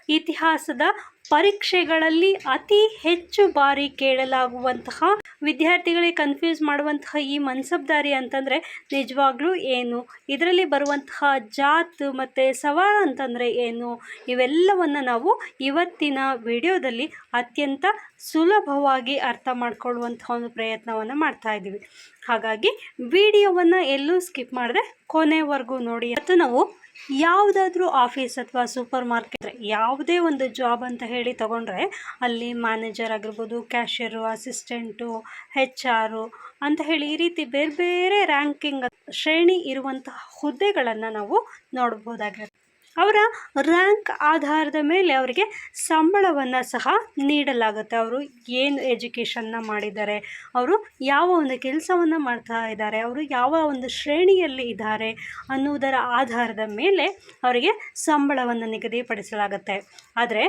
ಇತಿಹಾಸದ ಪರೀಕ್ಷೆಗಳಲ್ಲಿ ಅತಿ ಹೆಚ್ಚು ಬಾರಿ ಕೇಳಲಾಗುವಂತಹ, ವಿದ್ಯಾರ್ಥಿಗಳಿಗೆ ಕನ್ಫ್ಯೂಸ್ ಮಾಡುವಂತಹ ಈ ಮನ್ಸಬ್ದಾರಿ ಅಂತಂದರೆ ನಿಜವಾಗ್ಲೂ ಏನು, ಇದರಲ್ಲಿ ಬರುವಂತಹ ಜಾತ್ ಮತ್ತು ಸವಾರ್ ಅಂತಂದರೆ ಏನು, ಇವೆಲ್ಲವನ್ನು ನಾವು ಇವತ್ತಿನ ವಿಡಿಯೋದಲ್ಲಿ ಅತ್ಯಂತ ಸುಲಭವಾಗಿ ಅರ್ಥ ಮಾಡ್ಕೊಳ್ಳುವಂತಹ ಒಂದು ಪ್ರಯತ್ನವನ್ನು ಮಾಡ್ತಾ ಇದ್ದೀವಿ. ಹಾಗಾಗಿ ವಿಡಿಯೋವನ್ನು ಎಲ್ಲೂ ಸ್ಕಿಪ್ ಮಾಡದೆ ಕೊನೆವರೆಗೂ ನೋಡಿ. ಮತ್ತು ನಾವು ಯಾವುದಾದ್ರೂ ಆಫೀಸ್ ಅಥವಾ ಸೂಪರ್ ಮಾರ್ಕೆಟ್, ಯಾವುದೇ ಒಂದು ಜಾಬ್ ಅಂತ ಹೇಳಿ ತಗೊಂಡ್ರೆ ಅಲ್ಲಿ ಮ್ಯಾನೇಜರ್ ಆಗಿರ್ಬೋದು, ಕ್ಯಾಶಿಯರು, ಅಸಿಸ್ಟೆಂಟು, HR ಅಂತ ಹೇಳಿ ಈ ರೀತಿ ಬೇರೆ ಬೇರೆ ರ್ಯಾಂಕಿಂಗ್ ಶ್ರೇಣಿ ಇರುವಂತಹ ಹುದ್ದೆಗಳನ್ನು ನಾವು ನೋಡ್ಬೋದಾಗಿರುತ್ತೆ. ಅವರ ರ್ಯಾಂಕ್ ಆಧಾರದ ಮೇಲೆ ಅವರಿಗೆ ಸಂಬಳವನ್ನು ಸಹ ನೀಡಲಾಗುತ್ತೆ. ಅವರು ಏನು ಎಜುಕೇಷನ್ನ ಮಾಡಿದ್ದಾರೆ, ಅವರು ಯಾವ ಒಂದು ಕೆಲಸವನ್ನು ಮಾಡ್ತಾ ಇದ್ದಾರೆ, ಅವರು ಯಾವ ಒಂದು ಶ್ರೇಣಿಯಲ್ಲಿ ಇದ್ದಾರೆ ಅನ್ನುವುದರ ಆಧಾರದ ಮೇಲೆ ಅವರಿಗೆ ಸಂಬಳವನ್ನು ನಿಗದಿಪಡಿಸಲಾಗುತ್ತೆ. ಆದರೆ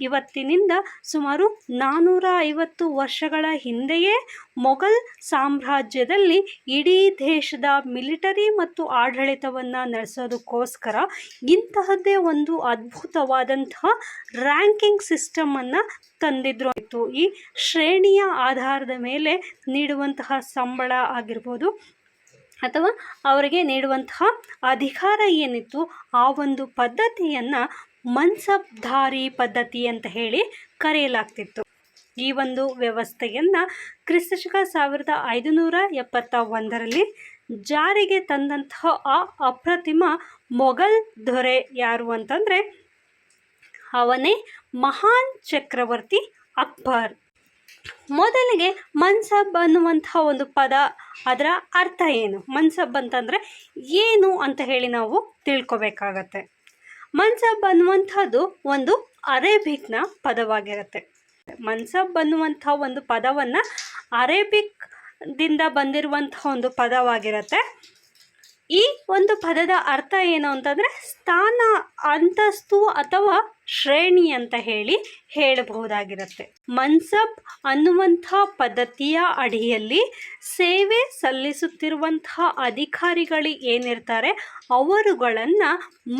ಇವತ್ತಿನಿಂದ ಸುಮಾರು 450 ವರ್ಷಗಳ ಹಿಂದೆಯೇ ಮೊಘಲ್ ಸಾಮ್ರಾಜ್ಯದಲ್ಲಿ ಇಡೀ ದೇಶದ ಮಿಲಿಟರಿ ಮತ್ತು ಆಡಳಿತವನ್ನು ನಡೆಸೋದಕ್ಕೋಸ್ಕರ ಇಂತಹದ್ದೇ ಒಂದು ಅದ್ಭುತವಾದಂತಹ ರ್ಯಾಂಕಿಂಗ್ ಸಿಸ್ಟಮನ್ನು ತಂದಿದ್ರು. ಈ ಶ್ರೇಣಿಯ ಆಧಾರದ ಮೇಲೆ ನೀಡುವಂತಹ ಸಂಬಳ ಆಗಿರ್ಬೋದು ಅಥವಾ ಅವರಿಗೆ ನೀಡುವಂತಹ ಅಧಿಕಾರ ಏನಿತ್ತು, ಆ ಒಂದು ಪದ್ಧತಿಯನ್ನು ಮನ್ಸಬ್ದಾರಿ ಪದ್ಧತಿ ಅಂತ ಹೇಳಿ ಕರೆಯಲಾಗ್ತಿತ್ತು. ಈ ಒಂದು ವ್ಯವಸ್ಥೆಯನ್ನು ಕ್ರಿಸ್ತಶಕ 1571ರಲ್ಲಿ ಜಾರಿಗೆ ತಂದಂತಹ ಆ ಅಪ್ರತಿಮ ಮೊಘಲ್ ದೊರೆ ಯಾರು ಅಂತಂದರೆ ಅವನೇ ಮಹಾನ್ ಚಕ್ರವರ್ತಿ ಅಕ್ಬರ್. ಮೊದಲಿಗೆ ಮನ್ಸಬ್ ಅನ್ನುವಂಥ ಒಂದು ಪದ, ಅದರ ಅರ್ಥ ಏನು, ಮನ್ಸಬ್ ಅಂತಂದರೆ ಏನು ಅಂತ ಹೇಳಿ ನಾವು ತಿಳ್ಕೊಬೇಕಾಗತ್ತೆ. ಮನ್ಸಬ್ ಅನ್ನುವಂಥದ್ದು ಒಂದು ಅರೇಬಿಕ್ನ ಪದವಾಗಿರುತ್ತೆ. ಮನ್ಸಬ್ ಅನ್ನುವಂಥ ಒಂದು ಪದವನ್ನು ಅರೇಬಿಕ್ದಿಂದ ಬಂದಿರುವಂತಹ ಒಂದು ಪದವಾಗಿರುತ್ತೆ. ಈ ಒಂದು ಪದದ ಅರ್ಥ ಏನು ಅಂತಂದರೆ ಸ್ಥಾನ, ಅಂತಸ್ತು ಅಥವಾ ಶ್ರೇಣಿ ಅಂತ ಹೇಳಬಹುದಾಗಿರುತ್ತೆ. ಮನ್ಸಬ್ ಅನ್ನುವಂಥ ಪದ್ಧತಿಯ ಅಡಿಯಲ್ಲಿ ಸೇವೆ ಸಲ್ಲಿಸುತ್ತಿರುವಂತಹ ಅಧಿಕಾರಿಗಳು ಏನಿರ್ತಾರೆ ಅವರುಗಳನ್ನು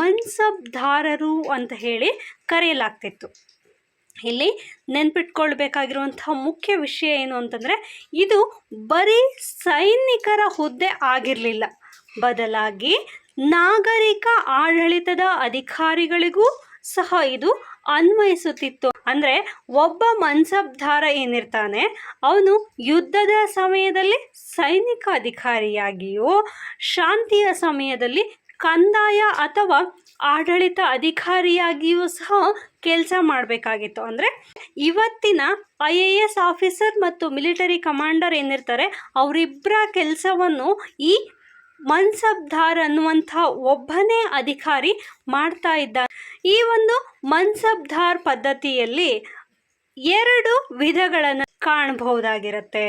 ಮನ್ಸಬ್ದಾರರು ಅಂತ ಹೇಳಿ ಕರೆಯಲಾಗ್ತಿತ್ತು. ಇಲ್ಲಿ ನೆನ್ಪಿಟ್ಕೊಳ್ಬೇಕಾಗಿರುವಂತಹ ಮುಖ್ಯ ವಿಷಯ ಏನು ಅಂತಂದರೆ ಇದು ಬರೀ ಸೈನಿಕರ ಹುದ್ದೆ ಆಗಿರಲಿಲ್ಲ, ಬದಲಾಗಿ ನಾಗರಿಕ ಆಡಳಿತದ ಅಧಿಕಾರಿಗಳಿಗೂ ಸಹ ಇದು ಅನ್ವಯಿಸುತ್ತಿತ್ತು. ಅಂದರೆ ಒಬ್ಬ ಮನ್ಸಬ್ದಾರ ಏನಿರ್ತಾನೆ ಅವನು ಯುದ್ಧದ ಸಮಯದಲ್ಲಿ ಸೈನಿಕ ಅಧಿಕಾರಿಯಾಗಿಯೋ, ಶಾಂತಿಯ ಸಮಯದಲ್ಲಿ ಕಂದಾಯ ಅಥವಾ ಆಡಳಿತ ಅಧಿಕಾರಿಯಾಗಿಯೂ ಸಹ ಕೆಲಸ ಮಾಡಬೇಕಾಗಿತ್ತು. ಅಂದರೆ ಇವತ್ತಿನ IAS ಆಫೀಸರ್ ಮತ್ತು ಮಿಲಿಟರಿ ಕಮಾಂಡರ್ ಏನಿರ್ತಾರೆ ಅವರಿಬ್ಬರ ಕೆಲಸವನ್ನು ಈ ಮನ್ಸಬ್ದಾರ್ ಅನ್ನುವಂಥ ಒಬ್ಬನೇ ಅಧಿಕಾರಿ ಮಾಡ್ತಾ ಇದ್ದಾನೆ. ಈ ಒಂದು ಮನ್ಸಬ್ದಾರ್ ಪದ್ಧತಿಯಲ್ಲಿ 2 ವಿಧಗಳನ್ನು ಕಾಣಬಹುದಾಗಿರುತ್ತೆ.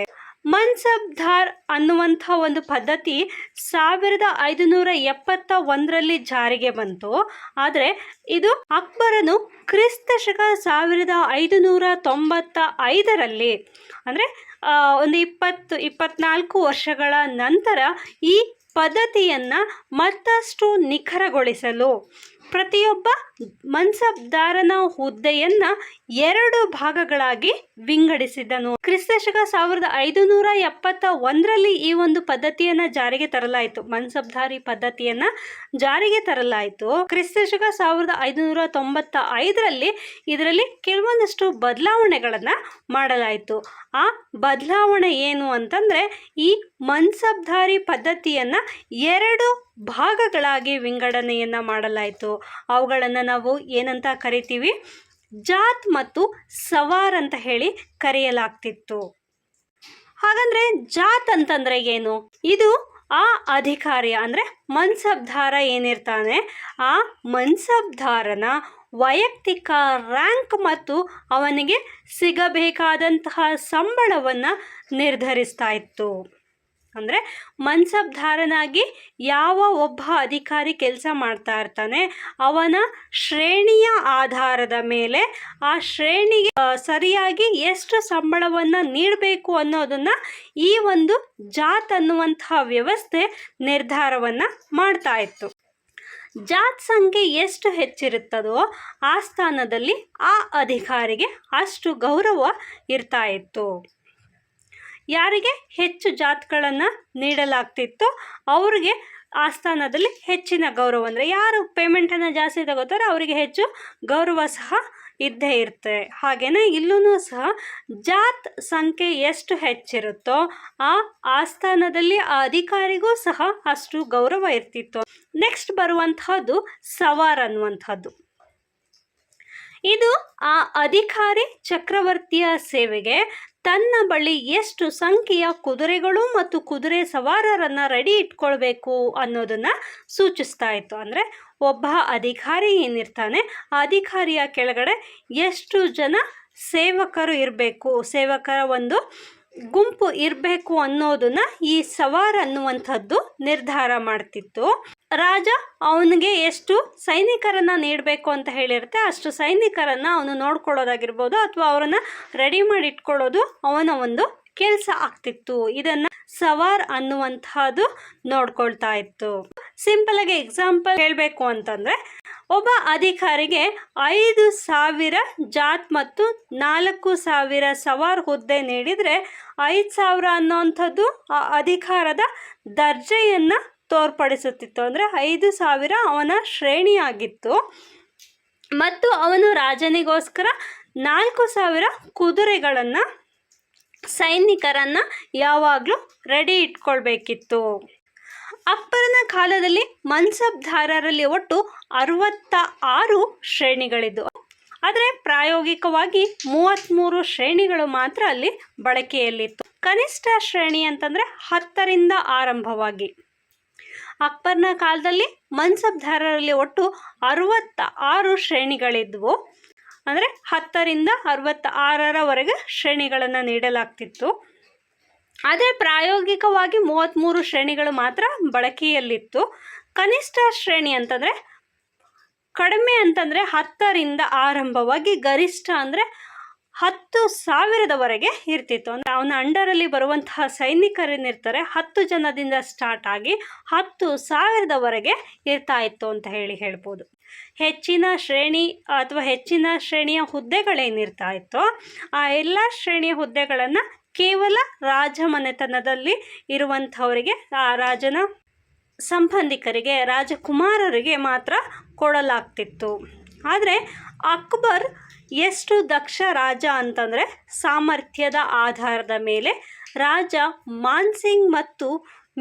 ಮನ್ಸಬ್ದಾರ್ ಅನ್ನುವಂಥ ಒಂದು ಪದ್ಧತಿ 1571ರಲ್ಲಿ ಜಾರಿಗೆ ಬಂತು. ಆದರೆ ಇದು ಅಕ್ಬರನು ಕ್ರಿಸ್ತಶಕ 1595ರಲ್ಲಿ, ಅಂದರೆ ಒಂದು 24 ವರ್ಷಗಳ ನಂತರ ಈ ಪದ್ಧತಿಯನ್ನು ಮತ್ತಷ್ಟು ನಿಖರಗೊಳಿಸಲು ಪ್ರತಿಯೊಬ್ಬ ಮನ್ಸಬ್ದಾರನ ಹುದ್ದೆಯನ್ನು 2 ಭಾಗಗಳಾಗಿ ವಿಂಗಡಿಸಿದನು. ಕ್ರಿಸ್ತಶಕ 1571ರಲ್ಲಿ ಈ ಒಂದು ಪದ್ಧತಿಯನ್ನು ಜಾರಿಗೆ ತರಲಾಯಿತು, ಮನ್ಸಬ್ದಾರಿ ಪದ್ಧತಿಯನ್ನು ಜಾರಿಗೆ ತರಲಾಯಿತು. ಕ್ರಿಸ್ತಶಕ 1595ರಲ್ಲಿ ಇದರಲ್ಲಿ ಕೆಲವೊಂದಷ್ಟು ಬದಲಾವಣೆಗಳನ್ನು ಮಾಡಲಾಯಿತು. ಆ ಬದಲಾವಣೆ ಏನು ಅಂತಂದರೆ ಈ ಮನ್ಸಬ್ದಾರಿ ಪದ್ಧತಿಯನ್ನು 2 ಭಾಗಗಳಾಗಿ ವಿಂಗಡಣೆಯನ್ನು ಮಾಡಲಾಯಿತು. ಅವುಗಳನ್ನು ನಾವು ಏನಂತ ಕರಿತೀವಿ, ಜಾತ್ ಮತ್ತು ಸವಾರ್ ಅಂತ ಹೇಳಿ ಕರೆಯಲಾಗ್ತಿತ್ತು. ಹಾಗಂದ್ರೆ ಜಾತ್ ಅಂತಂದ್ರೆ ಏನು? ಇದು ಆ ಅಧಿಕಾರಿ ಅಂದರೆ ಮನ್ಸಬ್ದಾರ ಏನಿರ್ತಾನೆ ಆ ಮನ್ಸಬ್ದಾರನ ವೈಯಕ್ತಿಕ ರ್ಯಾಂಕ್ ಮತ್ತು ಅವನಿಗೆ ಸಿಗಬೇಕಾದಂತಹ ಸಂಬಳವನ್ನು ನಿರ್ಧರಿಸ್ತಾ ಇತ್ತು. ಅಂದರೆ ಮನ್ಸಬ್ದಾರನಾಗಿ ಯಾವ ಒಬ್ಬ ಅಧಿಕಾರಿ ಕೆಲಸ ಮಾಡ್ತಾ ಇರ್ತಾನೆ ಅವನ ಶ್ರೇಣಿಯ ಆಧಾರದ ಮೇಲೆ ಆ ಶ್ರೇಣಿಗೆ ಸರಿಯಾಗಿ ಎಷ್ಟು ಸಂಬಳವನ್ನು ನೀಡಬೇಕು ಅನ್ನೋದನ್ನು ಈ ಒಂದು ಜಾತ್ ಅನ್ನುವಂತಹ ವ್ಯವಸ್ಥೆ ನಿರ್ಧಾರವನ್ನು ಮಾಡ್ತಾ ಇತ್ತು. ಜಾತ್ ಸಂಖ್ಯೆ ಎಷ್ಟು ಹೆಚ್ಚಿರುತ್ತದೋ ಆಸ್ಥಾನದಲ್ಲಿ ಆ ಅಧಿಕಾರಿಗೆ ಅಷ್ಟು ಗೌರವ ಇರ್ತಾ ಇತ್ತು. ಯಾರಿಗೆ ಹೆಚ್ಚು ಜಾತ್ಗಳನ್ನು ನೀಡಲಾಗ್ತಿತ್ತೋ ಅವ್ರಿಗೆ ಆಸ್ಥಾನದಲ್ಲಿ ಹೆಚ್ಚಿನ ಗೌರವ, ಅಂದರೆ ಯಾರು ಪೇಮೆಂಟನ್ನು ಜಾಸ್ತಿ ತಗೋತಾರೆ ಅವರಿಗೆ ಹೆಚ್ಚು ಗೌರವ ಸಹ ಇದ್ದೇ ಇರುತ್ತೆ. ಹಾಗೆಯೇ ಇಲ್ಲೂ ಸಹ ಜಾತ್ ಸಂಖ್ಯೆ ಎಷ್ಟು ಹೆಚ್ಚಿರುತ್ತೋ ಆ ಆಸ್ಥಾನದಲ್ಲಿ ಆ ಅಧಿಕಾರಿಗೂ ಸಹ ಅಷ್ಟು ಗೌರವ ಇರ್ತಿತ್ತು. ನೆಕ್ಸ್ಟ್ ಬರುವಂತಹದ್ದು ಸವಾರ್ ಅನ್ನುವಂಥದ್ದು. ಇದು ಆ ಅಧಿಕಾರಿ ಚಕ್ರವರ್ತಿಯ ಸೇವೆಗೆ ತನ್ನ ಬಳಿ ಎಷ್ಟು ಸಂಖ್ಯೆಯ ಕುದುರೆಗಳು ಮತ್ತು ಕುದುರೆ ಸವಾರರನ್ನು ರೆಡಿ ಇಟ್ಕೊಳ್ಬೇಕು ಅನ್ನೋದನ್ನು ಸೂಚಿಸ್ತಾ ಇತ್ತು. ಅಂದರೆ ಒಬ್ಬ ಅಧಿಕಾರಿ ಏನಿರ್ತಾನೆ ಆ ಅಧಿಕಾರಿಯ ಕೆಳಗಡೆ ಎಷ್ಟು ಜನ ಸೇವಕರು ಇರಬೇಕು, ಸೇವಕರ ಒಂದು ಗುಂಪು ಇರಬೇಕು ಅನ್ನೋದನ್ನ ಈ ಸವಾರ್ ಅನ್ನುವಂಥದ್ದು ನಿರ್ಧಾರ ಮಾಡ್ತಿತ್ತು. ರಾಜ ಅವನಿಗೆ ಎಷ್ಟು ಸೈನಿಕರನ್ನು ನೀಡಬೇಕು ಅಂತ ಹೇಳಿರುತ್ತೆ ಅಷ್ಟು ಸೈನಿಕರನ್ನು ಅವನು ನೋಡ್ಕೊಳ್ಳೋದಾಗಿರ್ಬೋದು ಅಥವಾ ಅವರನ್ನು ರೆಡಿ ಮಾಡಿ ಇಟ್ಕೊಳ್ಳೋದು ಅವನ ಒಂದು ಕೆಲಸ ಆಗ್ತಿತ್ತು. ಇದನ್ನು ಸವಾರ್ ಅನ್ನುವಂಥದ್ದು ನೋಡ್ಕೊಳ್ತಾ ಇತ್ತು. ಸಿಂಪಲ್ ಆಗಿ ಎಕ್ಸಾಂಪಲ್ ಹೇಳಬೇಕು ಅಂತಂದರೆ ಒಬ್ಬ ಅಧಿಕಾರಿಗೆ 5,000 ಜಾತ್ ಮತ್ತು 4,000 ಸವಾರ್ ಹುದ್ದೆ ನೀಡಿದರೆ 5,000 ಅನ್ನೋವಂಥದ್ದು ಆ ಅಧಿಕಾರದ ದರ್ಜೆಯನ್ನು ತೋರ್ಪಡಿಸುತ್ತಿತ್ತು. ಅಂದರೆ 5,000 ಅವನ ಶ್ರೇಣಿಯಾಗಿತ್ತು ಮತ್ತು ಅವನು ರಾಜನಿಗೋಸ್ಕರ 4,000 ಕುದುರೆಗಳನ್ನು ಸೈನಿಕರನ್ನು ಯಾವಾಗಲೂ ರೆಡಿ ಇಟ್ಕೊಳ್ಬೇಕಿತ್ತು. ಅಕ್ಬರನ ಕಾಲದಲ್ಲಿ ಮನ್ಸಬ್ದಾರರಲ್ಲಿ ಒಟ್ಟು 66 ಶ್ರೇಣಿಗಳಿದ್ದವು. ಆದರೆ ಪ್ರಾಯೋಗಿಕವಾಗಿ 33 ಶ್ರೇಣಿಗಳು ಮಾತ್ರ ಅಲ್ಲಿ ಬಳಕೆಯಲ್ಲಿತ್ತು. ಕನಿಷ್ಠ ಶ್ರೇಣಿ ಅಂತಂದರೆ 10ರಿಂದ ಆರಂಭವಾಗಿ. ಅಕ್ಬರ್ನ ಕಾಲದಲ್ಲಿ ಮನ್ಸಬ್ದಾರರಲ್ಲಿ ಒಟ್ಟು 66 ಶ್ರೇಣಿಗಳಿದ್ವು. ಅಂದರೆ 10ರಿಂದ 66ರವರೆಗೆ ಶ್ರೇಣಿಗಳನ್ನು ನೀಡಲಾಗ್ತಿತ್ತು. ಆದರೆ ಪ್ರಾಯೋಗಿಕವಾಗಿ 33 ಶ್ರೇಣಿಗಳು ಮಾತ್ರ ಬಳಕೆಯಲ್ಲಿತ್ತು. ಕನಿಷ್ಠ ಶ್ರೇಣಿ ಅಂತಂದರೆ ಕಡಿಮೆ ಅಂತಂದರೆ 10ರಿಂದ ಆರಂಭವಾಗಿ ಗರಿಷ್ಠ ಅಂದರೆ 10,000ವರೆಗೆ ಇರ್ತಿತ್ತು. ಅಂದರೆ ಅವನ ಅಂಡರಲ್ಲಿ ಬರುವಂತಹ ಸೈನಿಕರೇನಿರ್ತಾರೆ 10 ಜನದಿಂದ ಸ್ಟಾರ್ಟ್ ಆಗಿ 10,000ವರೆಗೆ ಇರ್ತಾ ಇತ್ತು ಅಂತ ಹೇಳ್ಬೋದು. ಹೆಚ್ಚಿನ ಶ್ರೇಣಿ ಅಥವಾ ಹೆಚ್ಚಿನ ಶ್ರೇಣಿಯ ಹುದ್ದೆಗಳೇನಿರ್ತಾ ಇತ್ತೋ ಆ ಎಲ್ಲ ಶ್ರೇಣಿಯ ಹುದ್ದೆಗಳನ್ನು ಕೇವಲ ರಾಜಮನೆತನದಲ್ಲಿ ಇರುವಂಥವರಿಗೆ, ಆ ರಾಜನ ಸಂಬಂಧಿಕರಿಗೆ, ರಾಜಕುಮಾರರಿಗೆ ಮಾತ್ರ ಕೊಡಲಾಗ್ತಿತ್ತು. ಆದರೆ ಅಕ್ಬರ್ ಎಷ್ಟು ದಕ್ಷ ರಾಜ ಅಂತಂದರೆ ಸಾಮರ್ಥ್ಯದ ಆಧಾರದ ಮೇಲೆ ರಾಜ ಮಾನ್ಸಿಂಗ್ ಮತ್ತು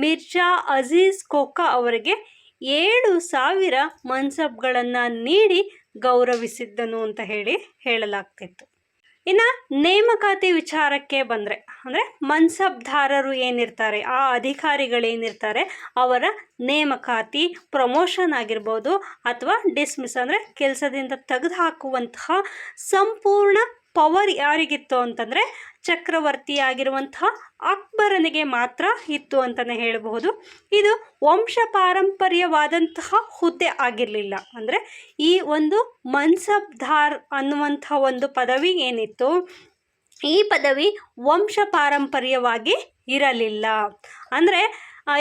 ಮಿರ್ಜಾ ಅಜೀಜ್ ಕೋಕಾ ಅವರಿಗೆ 7,000 ಮನ್ಸಬ್ಗಳನ್ನು ನೀಡಿ ಗೌರವಿಸಿದ್ದನು ಅಂತ ಹೇಳಲಾಗ್ತಿತ್ತು. ಇನ್ನು ನೇಮಕಾತಿ ವಿಚಾರಕ್ಕೆ ಬಂದರೆ, ಅಂದರೆ ಮನ್ಸಬ್ದಾರರು ಏನಿರ್ತಾರೆ, ಆ ಅಧಿಕಾರಿಗಳೇನಿರ್ತಾರೆ ಅವರ ನೇಮಕಾತಿ, ಪ್ರಮೋಷನ್ ಆಗಿರ್ಬೋದು ಅಥವಾ ಡಿಸ್ಮಿಸ್ ಅಂದರೆ ಕೆಲಸದಿಂದ ತೆಗೆದುಹಾಕುವಂತಹ ಸಂಪೂರ್ಣ ಪವರ್ ಯಾರಿಗಿತ್ತು ಅಂತಂದರೆ ಚಕ್ರವರ್ತಿಯಾಗಿರುವಂತಹ ಅಕ್ಬರನಿಗೆ ಮಾತ್ರ ಇತ್ತು ಅಂತಲೇ ಹೇಳಬಹುದು. ಇದು ವಂಶ ಪಾರಂಪರ್ಯವಾದಂತಹ ಹುದ್ದೆ ಆಗಿರಲಿಲ್ಲ. ಅಂದರೆ ಈ ಒಂದು ಮನ್ಸಬ್ದಾರ್ ಅನ್ನುವಂಥ ಒಂದು ಪದವಿ ಏನಿತ್ತು ಈ ಪದವಿ ವಂಶ ಪಾರಂಪರ್ಯವಾಗಿ ಇರಲಿಲ್ಲ. ಅಂದರೆ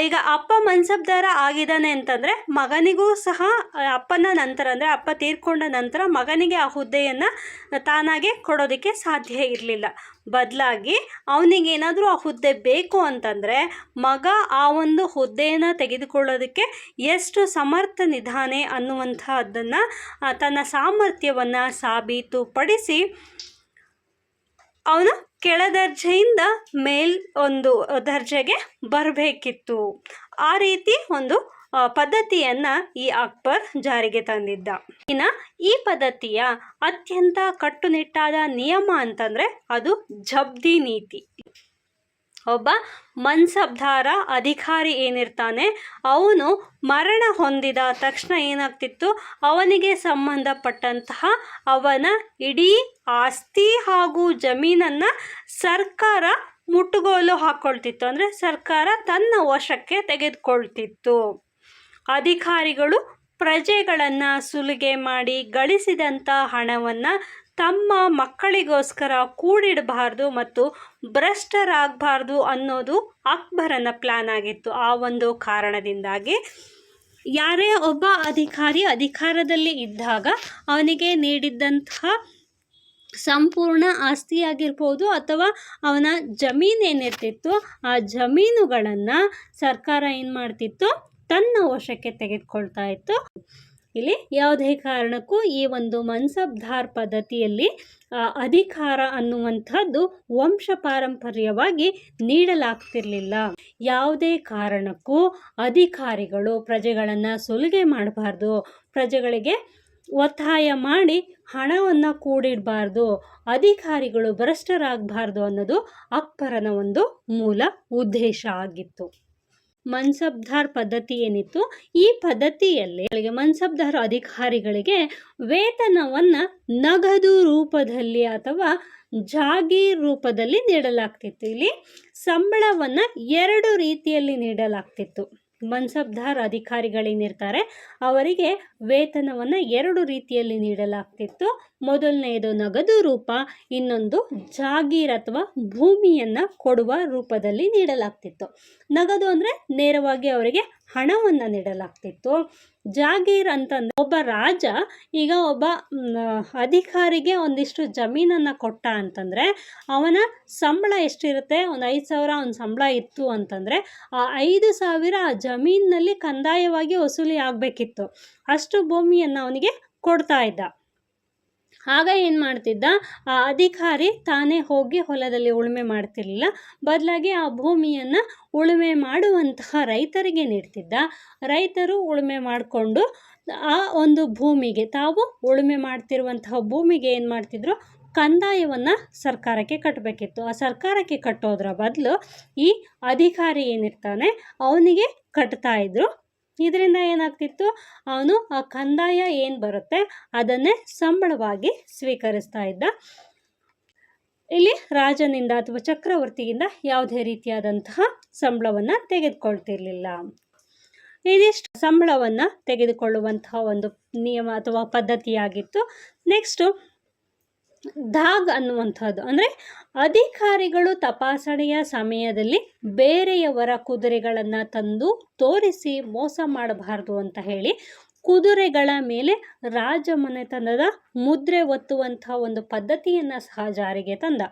ಈಗ ಅಪ್ಪ ಮನ್ಸಬ್ದಾರ ಆಗಿದ್ದಾನೆ ಅಂತಂದರೆ ಮಗನಿಗೂ ಸಹ ಅಪ್ಪನ ನಂತರ, ಅಂದರೆ ಅಪ್ಪ ತೀರ್ಕೊಂಡ ನಂತರ ಮಗನಿಗೆ ಆ ಹುದ್ದೆಯನ್ನು ತಾನಾಗೆ ಕೊಡೋದಕ್ಕೆ ಸಾಧ್ಯ ಇರಲಿಲ್ಲ. ಬದಲಾಗಿ ಅವನಿಗೇನಾದರೂ ಆ ಹುದ್ದೆ ಬೇಕು ಅಂತಂದರೆ ಮಗ ಆ ಒಂದು ಹುದ್ದೆಯನ್ನು ತೆಗೆದುಕೊಳ್ಳೋದಕ್ಕೆ ಎಷ್ಟು ಸಮರ್ಥನಿದ್ದಾನೆ ಅನ್ನುವಂಥದ್ದನ್ನು ತನ್ನ ಸಾಮರ್ಥ್ಯವನ್ನು ಸಾಬೀತುಪಡಿಸಿ ಅವನು ಕೆಳದರ್ಜೆಯಿಂದ ಒಂದು ದರ್ಜೆಗೆ ಬರಬೇಕಿತ್ತು. ಆ ರೀತಿ ಒಂದು ಪದ್ಧತಿಯನ್ನು ಈ ಅಕ್ಬರ್ ಜಾರಿಗೆ ತಂದಿದ್ದ. ಇನ್ನು ಈ ಪದ್ಧತಿಯ ಅತ್ಯಂತ ಕಟ್ಟುನಿಟ್ಟಾದ ನಿಯಮ ಅಂತಂದರೆ ಅದು ಜಬ್ದಿ ನೀತಿ. ಒಬ್ಬ ಮನ್ಸಬ್ದಾರ ಅಧಿಕಾರಿ ಏನಿರ್ತಾನೆ ಅವನು ಮರಣ ಹೊಂದಿದ ತಕ್ಷಣ ಏನಾಗ್ತಿತ್ತು, ಅವನಿಗೆ ಸಂಬಂಧಪಟ್ಟಂತಹ ಅವನ ಇಡೀ ಆಸ್ತಿ ಹಾಗೂ ಜಮೀನನ್ನು ಸರ್ಕಾರ ಮುಟ್ಟುಗೋಲು ಹಾಕ್ಕೊಳ್ತಿತ್ತು. ಅಂದರೆ ಸರ್ಕಾರ ತನ್ನ ವಶಕ್ಕೆ ತೆಗೆದುಕೊಳ್ತಿತ್ತು. ಅಧಿಕಾರಿಗಳು ಪ್ರಜೆಗಳನ್ನು ಸುಲಿಗೆ ಮಾಡಿ ಗಳಿಸಿದಂಥ ಹಣವನ್ನು ತಮ್ಮ ಮಕ್ಕಳಿಗೋಸ್ಕರ ಕೂಡಿಡಬಾರ್ದು ಮತ್ತು ಭ್ರಷ್ಟರಾಗಬಾರ್ದು ಅನ್ನೋದು ಅಕ್ಬರನ ಪ್ಲ್ಯಾನ್ ಆಗಿತ್ತು. ಆ ಒಂದು ಕಾರಣದಿಂದಾಗಿ ಯಾರೇ ಒಬ್ಬ ಅಧಿಕಾರಿ ಅಧಿಕಾರದಲ್ಲಿ ಇದ್ದಾಗ ಅವನಿಗೆ ನೀಡಿದ್ದಂತಹ ಸಂಪೂರ್ಣ ಆಸ್ತಿಯಾಗಿರ್ಬೋದು ಅಥವಾ ಅವನ ಜಮೀನೇನಿರ್ತಿತ್ತು ಆ ಜಮೀನುಗಳನ್ನು ಸರ್ಕಾರ ಏನು ಮಾಡ್ತಿತ್ತು, ತನ್ನ ವಶಕ್ಕೆ ತೆಗೆದುಕೊಳ್ತಾ ಇತ್ತು. ಇಲ್ಲಿ ಯಾವುದೇ ಕಾರಣಕ್ಕೂ ಈ ಒಂದು ಮನ್ಸಬ್ದಾರ್ ಪದ್ಧತಿಯಲ್ಲಿ ಅಧಿಕಾರ ಅನ್ನುವಂಥದ್ದು ವಂಶ ಪಾರಂಪರ್ಯವಾಗಿ ನೀಡಲಾಗ್ತಿರ್ಲಿಲ್ಲ. ಯಾವುದೇ ಕಾರಣಕ್ಕೂ ಅಧಿಕಾರಿಗಳು ಪ್ರಜೆಗಳನ್ನು ಸುಲಿಗೆ ಮಾಡಬಾರ್ದು, ಪ್ರಜೆಗಳಿಗೆ ಒತ್ತಾಯ ಮಾಡಿ ಹಣವನ್ನು ಕೂಡಿಡಬಾರ್ದು, ಅಧಿಕಾರಿಗಳು ಭ್ರಷ್ಟರಾಗಬಾರ್ದು ಅನ್ನೋದು ಅಕ್ಬರನ ಒಂದು ಮೂಲ ಉದ್ದೇಶ ಆಗಿತ್ತು. ಮನ್ಸಬ್ದಾರ್ ಪದ್ಧತಿ ಏನಿತ್ತು, ಈ ಪದ್ಧತಿಯಲ್ಲಿ ಮನ್ಸಬ್ದಾರ್ ಅಧಿಕಾರಿಗಳಿಗೆ ವೇತನವನ್ನು ನಗದು ರೂಪದಲ್ಲಿ ಅಥವಾ ಜಾಗೀರ್ ರೂಪದಲ್ಲಿ ನೀಡಲಾಗ್ತಿತ್ತು. ಇಲ್ಲಿ ಸಂಬಳವನ್ನು 2 ರೀತಿಯಲ್ಲಿ ನೀಡಲಾಗ್ತಿತ್ತು. ಮನ್ಸಬ್ದಾರ್ ಅಧಿಕಾರಿಗಳೇನಿರ್ತಾರೆ ಅವರಿಗೆ ವೇತನವನ್ನು 2 ರೀತಿಯಲ್ಲಿ ನೀಡಲಾಗ್ತಿತ್ತು. ಮೊದಲನೆಯದು ನಗದು ರೂಪ, ಇನ್ನೊಂದು ಜಾಗೀರ್ ಅಥವಾ ಭೂಮಿಯನ್ನು ಕೊಡುವ ರೂಪದಲ್ಲಿ ನೀಡಲಾಗ್ತಿತ್ತು. ನಗದು ಅಂದರೆ ನೇರವಾಗಿ ಅವರಿಗೆ ಹಣವನ್ನು ನೀಡಲಾಗ್ತಿತ್ತು. ಜಾಗೀರ್ ಅಂತಂದರೆ ಒಬ್ಬ ರಾಜ ಈಗ ಒಬ್ಬ ಅಧಿಕಾರಿಗೆ ಒಂದಿಷ್ಟು ಜಮೀನನ್ನು ಕೊಟ್ಟ ಅಂತಂದರೆ ಅವನ ಸಂಬಳ ಎಷ್ಟಿರುತ್ತೆ, ಒಂದು 5,000 ಅವನ ಸಂಬಳ ಇತ್ತು ಅಂತಂದರೆ ಆ 5,000 ಆ ಜಮೀನಿನಲ್ಲಿ ಕಂದಾಯವಾಗಿ ವಸೂಲಿ ಆಗಬೇಕಿತ್ತು. ಅಷ್ಟು ಭೂಮಿಯನ್ನು ಅವನಿಗೆ ಕೊಡ್ತಾ ಇದ್ದ. ಆಗ ಏನು ಮಾಡ್ತಿದ್ದ, ಆ ಅಧಿಕಾರಿ ತಾನೇ ಹೋಗಿ ಹೊಲದಲ್ಲಿ ಉಳುಮೆ ಮಾಡ್ತಿರ್ಲಿಲ್ಲ, ಬದಲಾಗಿ ಆ ಭೂಮಿಯನ್ನು ಉಳುಮೆ ಮಾಡುವಂತಹ ರೈತರಿಗೆ ನೀಡ್ತಿದ್ದ. ರೈತರು ಉಳುಮೆ ಮಾಡಿಕೊಂಡು ಆ ಒಂದು ಭೂಮಿಗೆ, ತಾವು ಉಳುಮೆ ಮಾಡ್ತಿರುವಂತಹ ಭೂಮಿಗೆ ಏನು ಮಾಡ್ತಿದ್ರು, ಕಂದಾಯವನ್ನು ಸರ್ಕಾರಕ್ಕೆ ಕಟ್ಟಬೇಕಿತ್ತು. ಆ ಸರ್ಕಾರಕ್ಕೆ ಕಟ್ಟೋದ್ರ ಬದಲು ಈ ಅಧಿಕಾರಿ ಏನಿರ್ತಾನೆ ಅವನಿಗೆ ಕಟ್ತಾ ಇದ್ರು. ಇದರಿಂದ ಏನಾಗ್ತಿತ್ತು, ಅವನು ಆ ಕಂದಾಯ ಏನು ಬರುತ್ತೆ ಅದನ್ನೇ ಸಂಬಳವಾಗಿ ಸ್ವೀಕರಿಸ್ತಾ ಇದ್ದ. ಇಲ್ಲಿ ರಾಜನಿಂದ ಅಥವಾ ಚಕ್ರವರ್ತಿಯಿಂದ ಯಾವುದೇ ರೀತಿಯಾದಂತಹ ಸಂಬಳವನ್ನು ತೆಗೆದುಕೊಳ್ತಿರ್ಲಿಲ್ಲ. ಇದಿಷ್ಟು ಸಂಬಳವನ್ನು ತೆಗೆದುಕೊಳ್ಳುವಂತಹ ಒಂದು ನಿಯಮ ಅಥವಾ ಪದ್ಧತಿಯಾಗಿತ್ತು. ನೆಕ್ಸ್ಟು ದಾಗ್ ಅನ್ನುವಂಥದ್ದು ಅಂದರೆ ಅಧಿಕಾರಿಗಳು ತಪಾಸಣೆಯ ಸಮಯದಲ್ಲಿ ಬೇರೆಯವರ ಕುದುರೆಗಳನ್ನು ತಂದು ತೋರಿಸಿ ಮೋಸ ಮಾಡಬಾರ್ದು ಅಂತ ಹೇಳಿ ಕುದುರೆಗಳ ಮೇಲೆ ರಾಜಮನೆತನದ ಮುದ್ರೆ ಒತ್ತುವಂಥ ಒಂದು ಪದ್ಧತಿಯನ್ನು ಸಹ ಜಾರಿಗೆ ತಂದ.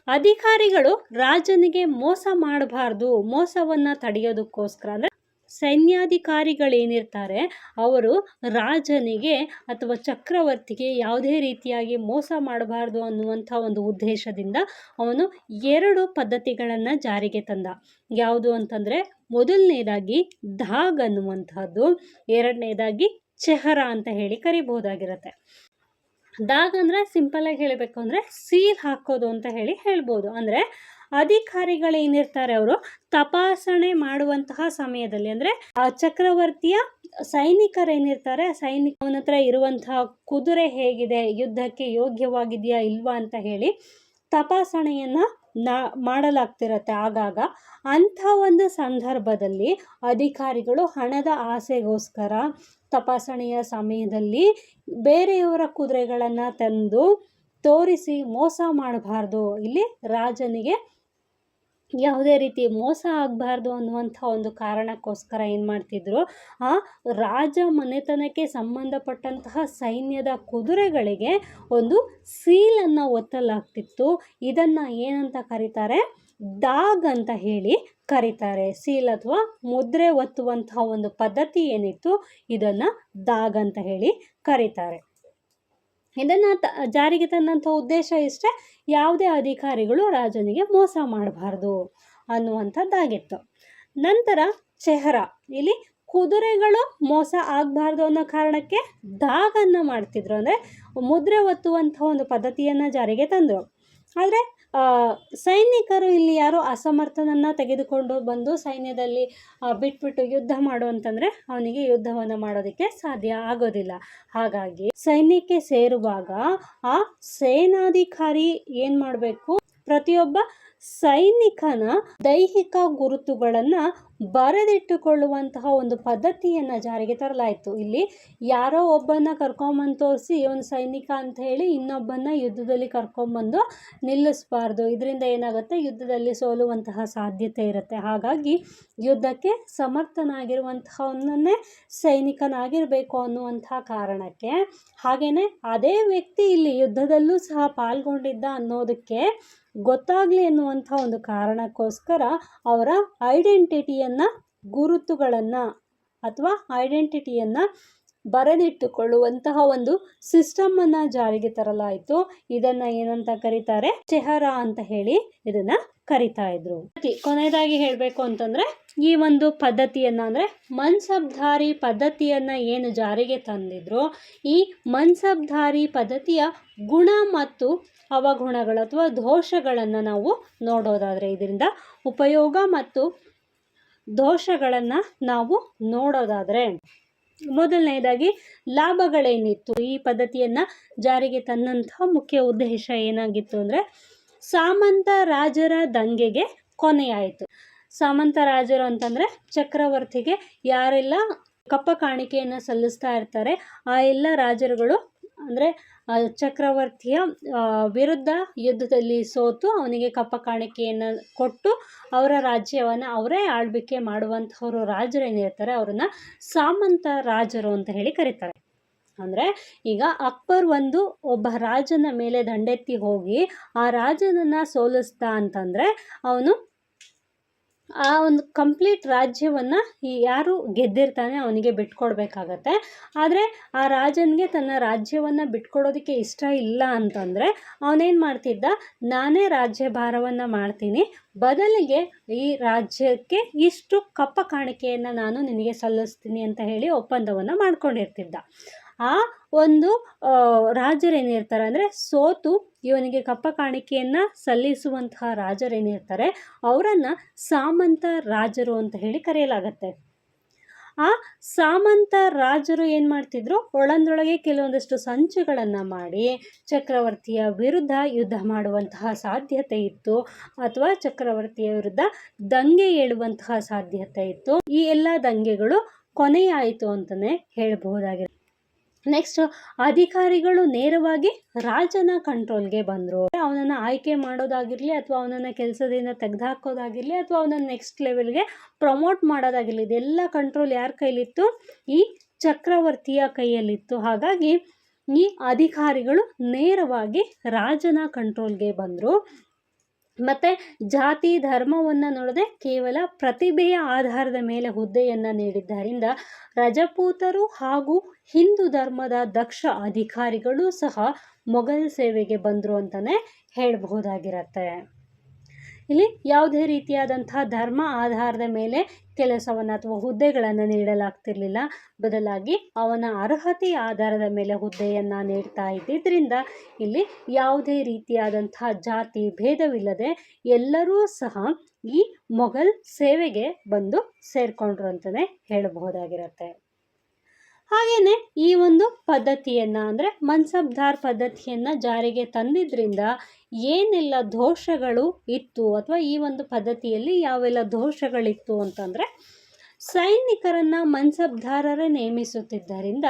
ಅಧಿಕಾರಿಗಳು ರಾಜನಿಗೆ ಮೋಸ ಮಾಡಬಾರ್ದು, ಮೋಸವನ್ನು ತಡೆಯೋದಕ್ಕೋಸ್ಕರ ಅಂದರೆ ಸೈನ್ಯಾಧಿಕಾರಿಗಳೇನಿರ್ತಾರೆ ಅವರು ರಾಜನಿಗೆ ಅಥವಾ ಚಕ್ರವರ್ತಿಗೆ ಯಾವುದೇ ರೀತಿಯಾಗಿ ಮೋಸ ಮಾಡಬಾರ್ದು ಅನ್ನುವಂಥ ಒಂದು ಉದ್ದೇಶದಿಂದ ಅವನು 2 ಪದ್ಧತಿಗಳನ್ನು ಜಾರಿಗೆ ತಂದ. ಯಾವುದು ಅಂತಂದರೆ ಮೊದಲನೇದಾಗಿ ದಾಗ್ ಅನ್ನುವಂಥದ್ದು, ಎರಡನೇದಾಗಿ ಚೆಹರಾ ಅಂತ ಹೇಳಿ ಕರಿಬಹುದಾಗಿರುತ್ತೆ. ದಾಗ್ ಅಂದರೆ ಸಿಂಪಲಾಗಿ ಹೇಳಬೇಕು ಅಂದರೆ ಸೀಲ್ ಹಾಕೋದು ಅಂತ ಹೇಳ್ಬೋದು. ಅಂದರೆ ಅಧಿಕಾರಿಗಳೇನಿರ್ತಾರೆ ಅವರು ತಪಾಸಣೆ ಮಾಡುವಂತಹ ಸಮಯದಲ್ಲಿ ಅಂದರೆ ಆ ಚಕ್ರವರ್ತಿಯ ಸೈನಿಕರೇನಿರ್ತಾರೆ ಸೈನಿಕನ ಹತ್ರ ಇರುವಂತಹ ಕುದುರೆ ಹೇಗಿದೆ, ಯುದ್ಧಕ್ಕೆ ಯೋಗ್ಯವಾಗಿದೆಯಾ ಇಲ್ವಾ ಅಂತ ಹೇಳಿ ತಪಾಸಣೆಯನ್ನು ಮಾಡಲಾಗ್ತಿರತ್ತೆ ಆಗಾಗ. ಅಂಥ ಒಂದು ಸಂದರ್ಭದಲ್ಲಿ ಅಧಿಕಾರಿಗಳು ಹಣದ ಆಸೆಗೋಸ್ಕರ ತಪಾಸಣೆಯ ಸಮಯದಲ್ಲಿ ಬೇರೆಯವರ ಕುದುರೆಗಳನ್ನು ತಂದು ತೋರಿಸಿ ಮೋಸ ಮಾಡಬಾರ್ದು, ಇಲ್ಲಿ ರಾಜನಿಗೆ ಯಾವುದೇ ರೀತಿ ಮೋಸ ಆಗಬಾರ್ದು ಅನ್ನುವಂಥ ಒಂದು ಕಾರಣಕ್ಕೋಸ್ಕರ ಏನು ಮಾಡ್ತಿದ್ರು, ಆ ರಾಜ ಮನೆತನಕ್ಕೆ ಸಂಬಂಧಪಟ್ಟಂತಹ ಸೈನ್ಯದ ಕುದುರೆಗಳಿಗೆ ಒಂದು ಸೀಲನ್ನು ಒತ್ತಲಾಗ್ತಿತ್ತು. ಇದನ್ನು ಏನಂತ ಕರೀತಾರೆ, ದಾಗ್ ಅಂತ ಹೇಳಿ ಕರೀತಾರೆ. ಸೀಲ್ ಅಥವಾ ಮುದ್ರೆ ಒತ್ತುವಂತಹ ಒಂದು ಪದ್ಧತಿ ಏನಿತ್ತು ಇದನ್ನು ದಾಗ್ ಅಂತ ಹೇಳಿ ಕರೀತಾರೆ. ಇದನ್ನು ಜಾರಿಗೆ ತಂದಂಥ ಉದ್ದೇಶ ಇಷ್ಟೇ, ಯಾವುದೇ ಅಧಿಕಾರಿಗಳು ರಾಜನಿಗೆ ಮೋಸ ಮಾಡಬಾರ್ದು ಅನ್ನುವಂಥದ್ದಾಗಿತ್ತು. ನಂತರ ಚೆಹರಾ, ಇಲ್ಲಿ ಕುದುರೆಗಳು ಮೋಸ ಆಗಬಾರ್ದು ಅನ್ನೋ ಕಾರಣಕ್ಕೆ ದಾಗನ್ನು ಮಾಡ್ತಿದ್ರು, ಅಂದರೆ ಮುದ್ರೆ ಒತ್ತುವಂಥ ಒಂದು ಪದ್ಧತಿಯನ್ನು ಜಾರಿಗೆ ತಂದರು. ಆದರೆ ಸೈನಿಕರು ಇಲ್ಲಿ ಯಾರೋ ಅಸಮರ್ಥನನ್ನು ತೆಗೆದುಕೊಂಡು ಬಂದು ಸೈನ್ಯದಲ್ಲಿ ಬಿಟ್ಬಿಟ್ಟು ಯುದ್ಧ ಮಾಡು ಅಂತಂದರೆ ಅವನಿಗೆ ಯುದ್ಧವನ್ನು ಮಾಡೋದಕ್ಕೆ ಸಾಧ್ಯ ಆಗೋದಿಲ್ಲ. ಹಾಗಾಗಿ ಸೈನ್ಯಕ್ಕೆ ಸೇರುವಾಗ ಆ ಸೇನಾಧಿಕಾರಿ ಏನು ಮಾಡಬೇಕು, ಪ್ರತಿಯೊಬ್ಬ ಸೈನಿಕನ ದೈಹಿಕ ಗುರುತುಗಳನ್ನು ಬರೆದಿಟ್ಟುಕೊಳ್ಳುವಂತಹ ಒಂದು ಪದ್ಧತಿಯನ್ನು ಜಾರಿಗೆ ತರಲಾಯಿತು. ಇಲ್ಲಿ ಯಾರೋ ಒಬ್ಬನ ಕರ್ಕೊಂಬಂದು ತೋರಿಸಿ ಇವನು ಸೈನಿಕ ಅಂತ ಹೇಳಿ ಇನ್ನೊಬ್ಬನ ಯುದ್ಧದಲ್ಲಿ ಕರ್ಕೊಂಬಂದು ನಿಲ್ಲಿಸಬಾರ್ದು. ಇದರಿಂದ ಏನಾಗುತ್ತೆ, ಯುದ್ಧದಲ್ಲಿ ಸೋಲುವಂತಹ ಸಾಧ್ಯತೆ ಇರುತ್ತೆ. ಹಾಗಾಗಿ ಯುದ್ಧಕ್ಕೆ ಸಮರ್ಥನಾಗಿರುವಂತಹವನ್ನೇ ಸೈನಿಕನಾಗಿರಬೇಕು ಅನ್ನುವಂತಹ ಕಾರಣಕ್ಕೆ, ಹಾಗೆಯೇ ಅದೇ ವ್ಯಕ್ತಿ ಇಲ್ಲಿ ಯುದ್ಧದಲ್ಲೂ ಸಹ ಪಾಲ್ಗೊಂಡಿದ್ದ ಅನ್ನೋದಕ್ಕೆ ಗೊತ್ತಾಗಲಿ ಎನ್ನುವಂಥ ಒಂದು ಕಾರಣಕ್ಕೋಸ್ಕರ ಅವರ ಐಡೆಂಟಿಟಿಯನ್ನು, ಗುರುತುಗಳನ್ನು ಅಥವಾ ಐಡೆಂಟಿಟಿಯನ್ನು ಬರೆದಿಟ್ಟುಕೊಳ್ಳುವಂತಹ ಒಂದು ಸಿಸ್ಟಮನ್ನು ಜಾರಿಗೆ ತರಲಾಯಿತು. ಇದನ್ನು ಏನಂತ ಕರೀತಾರೆ, ಚೆಹರಾ ಅಂತ ಹೇಳಿ ಇದನ್ನು ಕರಿತಾ ಇದ್ರು. ಕೊನೆಯದಾಗಿ ಹೇಳಬೇಕು ಅಂತಂದರೆ, ಈ ಒಂದು ಪದ್ಧತಿಯನ್ನು ಅಂದರೆ ಮನ್ಸಬ್ದಾರಿ ಪದ್ಧತಿಯನ್ನು ಏನು ಜಾರಿಗೆ ತಂದಿದ್ರು, ಈ ಮನ್ಸಬ್ದಾರಿ ಪದ್ಧತಿಯ ಗುಣ ಮತ್ತು ಅವಗುಣಗಳು ಅಥವಾ ದೋಷಗಳನ್ನು ನಾವು ನೋಡೋದಾದರೆ, ಇದರಿಂದ ಉಪಯೋಗ ಮತ್ತು ದೋಷಗಳನ್ನು ನಾವು ನೋಡೋದಾದರೆ, ಮೊದಲನೇದಾಗಿ ಲಾಭಗಳೇನಿತ್ತು, ಈ ಪದ್ಧತಿಯನ್ನು ಜಾರಿಗೆ ತಂದಂತಹ ಮುಖ್ಯ ಉದ್ದೇಶ ಏನಾಗಿತ್ತು ಅಂದರೆ ಸಾಮಂತ ರಾಜರ ದಂಗೆಗೆ ಕೊನೆಯಾಯಿತು. ಸಾಮಂತ ರಾಜರು ಅಂತಂದರೆ ಚಕ್ರವರ್ತಿಗೆ ಯಾರೆಲ್ಲ ಕಪ್ಪ ಕಾಣಿಕೆಯನ್ನು ಸಲ್ಲಿಸ್ತಾ ಇರ್ತಾರೆ ಆ ಎಲ್ಲ ರಾಜರುಗಳು ಅಂದರೆ ಚಕ್ರವರ್ತಿಯ ವಿರುದ್ಧ ಯುದ್ಧದಲ್ಲಿ ಸೋತು ಅವನಿಗೆ ಕಪ್ಪ ಕಾಣಿಕೆಯನ್ನು ಕೊಟ್ಟು ಅವರ ರಾಜ್ಯವನ್ನು ಅವರೇ ಆಳ್ವಿಕೆ ಮಾಡುವಂಥವರು ರಾಜರೇನಿರ್ತಾರೆ ಅವರನ್ನು ಸಾಮಂತ ರಾಜರು ಅಂತ ಹೇಳಿ ಕರೀತಾರೆ. ಅಂದರೆ ಈಗ ಅಕ್ಬರ್ ಒಬ್ಬ ರಾಜನ ಮೇಲೆ ದಂಡೆತ್ತಿ ಹೋಗಿ ಆ ರಾಜನನ್ನು ಸೋಲಿಸ್ದ ಅಂತಂದರೆ ಅವನು ಆ ಒಂದು ಕಂಪ್ಲೀಟ್ ರಾಜ್ಯವನ್ನು ಯಾರು ಗೆದ್ದಿರ್ತಾನೆ ಅವನಿಗೆ ಬಿಟ್ಕೊಡ್ಬೇಕಾಗತ್ತೆ. ಆದರೆ ಆ ರಾಜನಿಗೆ ತನ್ನ ರಾಜ್ಯವನ್ನು ಬಿಟ್ಕೊಡೋದಕ್ಕೆ ಇಷ್ಟ ಇಲ್ಲ ಅಂತಂದರೆ ಅವನೇನು ಮಾಡ್ತಿದ್ದ, ನಾನೇ ರಾಜ್ಯಭಾರವನ್ನು ಮಾಡ್ತೀನಿ, ಬದಲಿಗೆ ಈ ರಾಜ್ಯಕ್ಕೆ ಇಷ್ಟು ಕಪ್ಪ ಕಾಣಿಕೆಯನ್ನು ನಾನು ನಿನಗೆ ಸಲ್ಲಿಸ್ತೀನಿ ಅಂತ ಹೇಳಿ ಒಪ್ಪಂದವನ್ನು ಮಾಡ್ಕೊಂಡಿರ್ತಿದ್ದ. ಆ ಒಂದು ರಾಜರೇನಿರ್ತಾರೆ ಅಂದರೆ ಸೋತು ಇವನಿಗೆ ಕಪ್ಪ ಕಾಣಿಕೆಯನ್ನು ಸಲ್ಲಿಸುವಂತಹ ರಾಜರೇನಿರ್ತಾರೆ ಅವರನ್ನು ಸಾಮಂತ ರಾಜರು ಅಂತ ಹೇಳಿ ಕರೆಯಲಾಗತ್ತೆ. ಆ ಸಾಮಂತ ರಾಜರು ಏನು ಮಾಡ್ತಿದ್ರು, ಒಳಂದೊಳಗೆ ಕೆಲವೊಂದಷ್ಟು ಸಂಚುಗಳನ್ನು ಮಾಡಿ ಚಕ್ರವರ್ತಿಯ ವಿರುದ್ಧ ಯುದ್ಧ ಮಾಡುವಂತಹ ಸಾಧ್ಯತೆ ಇತ್ತು, ಅಥವಾ ಚಕ್ರವರ್ತಿಯ ವಿರುದ್ಧ ದಂಗೆ ಏಳುವಂತಹ ಸಾಧ್ಯತೆ ಇತ್ತು. ಈ ಎಲ್ಲ ದಂಗೆಗಳು ಕೊನೆಯಾಯಿತು ಅಂತಲೇ ಹೇಳಬಹುದಾಗಿದೆ. ನೆಕ್ಸ್ಟ್, ಅಧಿಕಾರಿಗಳು ನೇರವಾಗಿ ರಾಜನ ಕಂಟ್ರೋಲ್ಗೆ ಬಂದರು. ಅವನನ್ನು ಆಯ್ಕೆ ಮಾಡೋದಾಗಿರಲಿ ಅಥವಾ ಅವನನ್ನು ಕೆಲಸದಿಂದ ತೆಗೆದುಹಾಕೋದಾಗಿರಲಿ ಅಥವಾ ಅವನನ್ನು ನೆಕ್ಸ್ಟ್ ಲೆವೆಲ್ಗೆ ಪ್ರಮೋಟ್ ಮಾಡೋದಾಗಿರಲಿ, ಇದೆಲ್ಲ ಕಂಟ್ರೋಲ್ ಯಾರ ಕೈಲಿತ್ತು, ಈ ಚಕ್ರವರ್ತಿಯ ಕೈಯಲ್ಲಿತ್ತು. ಹಾಗಾಗಿ ಈ ಅಧಿಕಾರಿಗಳು ನೇರವಾಗಿ ರಾಜನ ಕಂಟ್ರೋಲ್ಗೆ ಬಂದರು. ಮತ್ತು ಜಾತಿ ಧರ್ಮವನ್ನು ನೋಡದೆ ಕೇವಲ ಪ್ರತಿಭೆಯ ಆಧಾರದ ಮೇಲೆ ಹುದ್ದೆಯನ್ನು ನೀಡಿದ್ದರಿಂದ ರಜಪೂತರು ಹಾಗೂ ಹಿಂದೂ ಧರ್ಮದ ದಕ್ಷ ಅಧಿಕಾರಿಗಳು ಸಹ ಮೊಘಲ್ ಸೇವೆಗೆ ಬಂದರು ಅಂತಲೇ ಹೇಳಬಹುದಾಗಿರತ್ತೆ. ಇಲ್ಲಿ ಯಾವುದೇ ರೀತಿಯಾದಂತಹ ಧರ್ಮ ಆಧಾರದ ಮೇಲೆ ಕೆಲಸವನ್ನು ಅಥವಾ ಹುದ್ದೆಗಳನ್ನು ನೀಡಲಾಗ್ತಿರ್ಲಿಲ್ಲ, ಬದಲಾಗಿ ಅವನ ಅರ್ಹತೆಯ ಆಧಾರದ ಮೇಲೆ ಹುದ್ದೆಯನ್ನು ನೀಡ್ತಾ ಇದ್ದಿದ್ದರಿಂದ ಇಲ್ಲಿ ಯಾವುದೇ ರೀತಿಯಾದಂತಹ ಜಾತಿ ಭೇದವಿಲ್ಲದೆ ಎಲ್ಲರೂ ಸಹ ಈ ಮೊಘಲ್ ಸೇವೆಗೆ ಬಂದು ಸೇರಿಕೊಂಡ್ರು ಅಂತಲೇ ಹೇಳಬಹುದಾಗಿರತ್ತೆ. ಹಾಗೆಯೇ ಈ ಒಂದು ಪದ್ಧತಿಯನ್ನು ಅಂದರೆ ಮನ್ಸಬ್ದಾರ್ ಪದ್ಧತಿಯನ್ನು ಜಾರಿಗೆ ತಂದಿದ್ದರಿಂದ ಏನೆಲ್ಲ ದೋಷಗಳು ಇತ್ತು ಅಥವಾ ಈ ಒಂದು ಪದ್ಧತಿಯಲ್ಲಿ ಯಾವೆಲ್ಲ ದೋಷಗಳಿತ್ತು ಅಂತಂದರೆ, ಸೈನಿಕರನ್ನು ಮನ್ಸಬ್ದಾರರೇ ನೇಮಿಸುತ್ತಿದ್ದರಿಂದ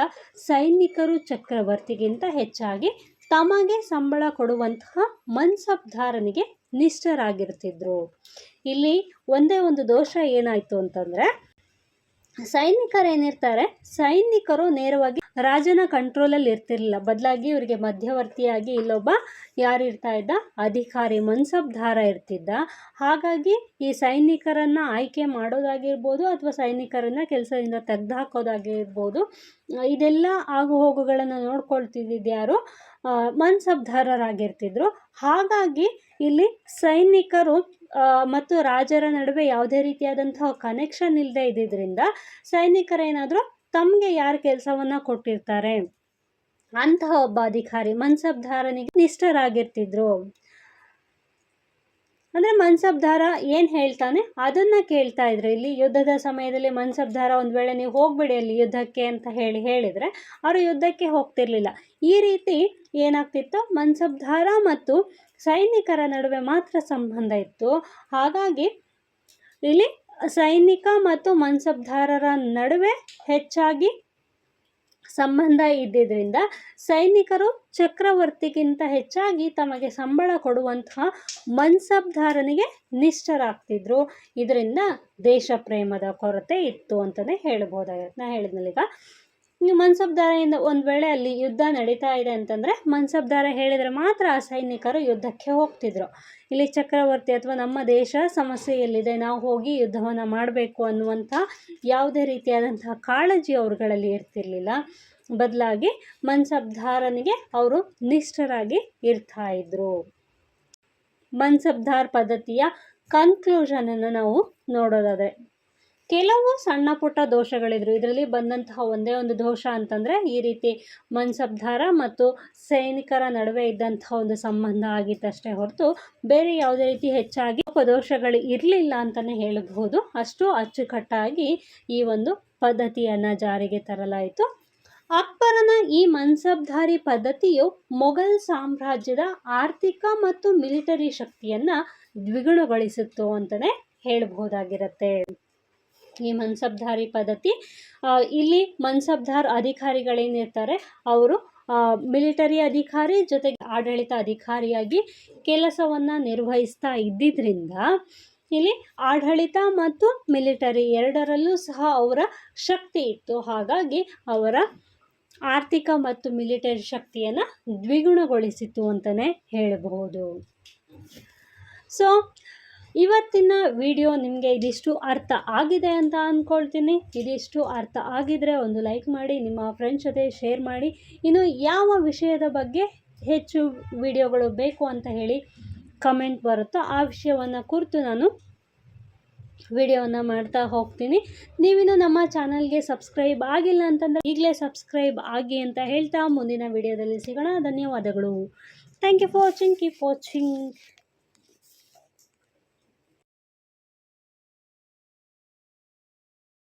ಸೈನಿಕರು ಚಕ್ರವರ್ತಿಗಿಂತ ಹೆಚ್ಚಾಗಿ ತಮಗೆ ಸಂಬಳ ಕೊಡುವಂತಹ ಮನ್ಸಬ್ದಾರನಿಗೆ ನಿಷ್ಠರಾಗಿರ್ತಿದ್ರು. ಇಲ್ಲಿ ಒಂದೇ ಒಂದು ದೋಷ ಏನಾಯಿತು ಅಂತಂದರೆ, ಸೈನಿಕರೇನಿರ್ತಾರೆ ಸೈನಿಕರು ನೇರವಾಗಿ ರಾಜನ ಕಂಟ್ರೋಲಲ್ಲಿ ಇರ್ತಿರ್ಲಿಲ್ಲ, ಬದಲಾಗಿ ಇವರಿಗೆ ಮಧ್ಯವರ್ತಿಯಾಗಿ ಇಲ್ಲೊಬ್ಬ ಯಾರು ಇರ್ತಾ ಇದ್ದ, ಅಧಿಕಾರಿ ಮನ್ಸಬ್ದಾರ ಇರ್ತಿದ್ದ. ಹಾಗಾಗಿ ಈ ಸೈನಿಕರನ್ನು ಆಯ್ಕೆ ಮಾಡೋದಾಗಿರ್ಬೋದು ಅಥವಾ ಸೈನಿಕರನ್ನು ಕೆಲಸದಿಂದ ತೆಗೆದುಹಾಕೋದಾಗಿರ್ಬೋದು, ಇದೆಲ್ಲ ಆಗು ಹೋಗುಗಳನ್ನು ನೋಡ್ಕೊಳ್ತಿದ್ದಿದ್ದು ಯಾರು, ಮನ್ಸಬ್ದಾರರಾಗಿರ್ತಿದ್ರು. ಹಾಗಾಗಿ ಇಲ್ಲಿ ಸೈನಿಕರು ಮತ್ತು ರಾಜರ ನಡುವೆ ಯಾವುದೇ ರೀತಿಯಾದಂತಹ ಕನೆಕ್ಷನ್ ಇಲ್ಲದೆ ಇದ್ದಿದ್ದರಿಂದ ಸೈನಿಕರೇನಾದರೂ ತಮಗೆ ಯಾರು ಕೆಲಸವನ್ನು ಕೊಟ್ಟಿರ್ತಾರೆ ಅಂತಹ ಒಬ್ಬ ಅಧಿಕಾರಿ ಮನ್ಸಬ್ದಾರನಿಗೆ ನಿಷ್ಠರಾಗಿರ್ತಿದ್ರು. ಅಂದರೆ ಮನ್ಸಬ್ದಾರ ಏನು ಹೇಳ್ತಾನೆ ಅದನ್ನು ಕೇಳ್ತಾ ಇದ್ರು. ಇಲ್ಲಿ ಯುದ್ಧದ ಸಮಯದಲ್ಲಿ ಮನ್ಸಬ್ದಾರ ಒಂದು ವೇಳೆ ನೀವು ಹೋಗ್ಬಿಡಿ ಅಲ್ಲಿ ಯುದ್ಧಕ್ಕೆ ಅಂತ ಹೇಳಿದರೆ ಅವರು ಯುದ್ಧಕ್ಕೆ ಹೋಗ್ತಿರ್ಲಿಲ್ಲ. ಈ ರೀತಿ ಏನಾಗ್ತಿತ್ತು, ಮನ್ಸಬ್ದಾರ ಮತ್ತು ಸೈನಿಕರ ನಡುವೆ ಮಾತ್ರ ಸಂಬಂಧ ಇತ್ತು. ಹಾಗಾಗಿ ಇಲ್ಲಿ ಸೈನಿಕ ಮತ್ತು ಮನ್ಸಬ್ದಾರರ ನಡುವೆ ಹೆಚ್ಚಾಗಿ ಸಂಬಂಧ ಇದ್ದಿದ್ದರಿಂದ ಸೈನಿಕರು ಚಕ್ರವರ್ತಿಗಿಂತ ಹೆಚ್ಚಾಗಿ ತಮಗೆ ಸಂಬಳ ಕೊಡುವಂತಹ ಮನ್ಸಬ್ದಾರನಿಗೆ ನಿಷ್ಠರಾಗ್ತಿದ್ರು. ಇದರಿಂದ ದೇಶ ಪ್ರೇಮದ ಕೊರತೆ ಇತ್ತು ಅಂತಲೇ ಹೇಳ್ಬೋದಾಗಿರುತ್ತೆ. ನಾ ಹೇಳಿದ್ನಲ್ಲೀಗ ಮನ್ಸಬ್ದಾರೆಯಿಂದ ಒಂದು ವೇಳೆ ಅಲ್ಲಿ ಯುದ್ಧ ನಡೀತಾ ಇದೆ ಅಂತಂದರೆ ಮನ್ಸಬ್ದಾರ ಹೇಳಿದರೆ ಮಾತ್ರ ಆ ಸೈನಿಕರು ಯುದ್ಧಕ್ಕೆ ಹೋಗ್ತಿದ್ರು. ಇಲ್ಲಿ ಚಕ್ರವರ್ತಿ ಅಥವಾ ನಮ್ಮ ದೇಶ ಸಮಸ್ಯೆಯಲ್ಲಿದೆ, ನಾವು ಹೋಗಿ ಯುದ್ಧವನ್ನು ಮಾಡಬೇಕು ಅನ್ನುವಂಥ ಯಾವುದೇ ರೀತಿಯಾದಂತಹ ಕಾಳಜಿ ಅವರುಗಳಲ್ಲಿ ಇರ್ತಿರ್ಲಿಲ್ಲ. ಬದಲಾಗಿ ಮನ್ಸಬ್ದಾರನಿಗೆ ಅವರು ನಿಷ್ಠರಾಗಿ ಇರ್ತಾ ಇದ್ರು. ಮನ್ಸಬ್ದಾರ್ ಪದ್ಧತಿಯ ಕನ್ಕ್ಲೂಷನನ್ನು ನಾವು ನೋಡೋದಾದರೆ ಕೆಲವು ಸಣ್ಣ ಪುಟ್ಟ ದೋಷಗಳಿದ್ರು. ಇದರಲ್ಲಿ ಬಂದಂತಹ ಒಂದೇ ಒಂದು ದೋಷ ಅಂತಂದರೆ ಈ ರೀತಿ ಮನ್ಸಬ್ದಾರ ಮತ್ತು ಸೈನಿಕರ ನಡುವೆ ಇದ್ದಂತಹ ಒಂದು ಸಂಬಂಧ ಆಗಿತ್ತಷ್ಟೇ ಹೊರತು ಬೇರೆ ಯಾವುದೇ ರೀತಿ ಹೆಚ್ಚಾಗಿ ದೋಷಗಳು ಇರಲಿಲ್ಲ ಅಂತಲೇ ಹೇಳಬಹುದು. ಅಷ್ಟು ಅಚ್ಚುಕಟ್ಟಾಗಿ ಈ ಒಂದು ಪದ್ಧತಿಯನ್ನು ಜಾರಿಗೆ ತರಲಾಯಿತು. ಅಕ್ಬರನ ಈ ಮನ್ಸಬ್ದಾರಿ ಪದ್ಧತಿಯು ಮೊಘಲ್ ಸಾಮ್ರಾಜ್ಯದ ಆರ್ಥಿಕ ಮತ್ತು ಮಿಲಿಟರಿ ಶಕ್ತಿಯನ್ನು ದ್ವಿಗುಣಗೊಳಿಸಿತ್ತು ಅಂತಲೇ ಹೇಳಬಹುದಾಗಿರುತ್ತೆ. ಈ ಮನ್ಸಬ್ದಾರಿ ಪದ್ಧತಿ ಇಲ್ಲಿ ಮನ್ಸಬ್ದಾರ್ ಅಧಿಕಾರಿಗಳೇನಿರ್ತಾರೆ ಅವರು ಮಿಲಿಟರಿ ಅಧಿಕಾರಿ ಜೊತೆಗೆ ಆಡಳಿತ ಅಧಿಕಾರಿಯಾಗಿ ಕೆಲಸವನ್ನು ನಿರ್ವಹಿಸ್ತಾ ಇದ್ದಿದ್ದರಿಂದ ಇಲ್ಲಿ ಆಡಳಿತ ಮತ್ತು ಮಿಲಿಟರಿ ಎರಡರಲ್ಲೂ ಸಹ ಅವರ ಶಕ್ತಿ ಇತ್ತು. ಹಾಗಾಗಿ ಅವರ ಆರ್ಥಿಕ ಮತ್ತು ಮಿಲಿಟರಿ ಶಕ್ತಿಯನ್ನು ದ್ವಿಗುಣಗೊಳಿಸಿತು ಅಂತಲೇ ಹೇಳಬಹುದು. ಸೊ ಇವತ್ತಿನ ವಿಡಿಯೋ ನಿಮಗೆ ಇದಿಷ್ಟು ಅರ್ಥ ಆಗಿದೆ ಅಂತ ಅಂದ್ಕೊಳ್ತೀನಿ. ಇದಿಷ್ಟು ಅರ್ಥ ಆಗಿದರೆ ಒಂದು ಲೈಕ್ ಮಾಡಿ, ನಿಮ್ಮ ಫ್ರೆಂಡ್ಸ್ ಜೊತೆ ಶೇರ್ ಮಾಡಿ. ಇನ್ನು ಯಾವ ವಿಷಯದ ಬಗ್ಗೆ ಹೆಚ್ಚು ವಿಡಿಯೋಗಳು ಬೇಕು ಅಂತ ಹೇಳಿ ಕಮೆಂಟ್ ಬರುತ್ತೋ ಆ ವಿಷಯವನ್ನು ಕುರಿತು ನಾನು ವಿಡಿಯೋವನ್ನು ಮಾಡ್ತಾ ಹೋಗ್ತೀನಿ. ನೀವಿನ್ನು ನಮ್ಮ ಚಾನಲ್ಗೆ ಸಬ್ಸ್ಕ್ರೈಬ್ ಆಗಿಲ್ಲ ಅಂತಂದರೆ ಈಗಲೇ ಸಬ್ಸ್ಕ್ರೈಬ್ ಆಗಿ ಅಂತ ಹೇಳ್ತಾ ಮುಂದಿನ ವಿಡಿಯೋದಲ್ಲಿ ಸಿಗೋಣ. ಧನ್ಯವಾದಗಳು. Thank you for watching. Keep watching.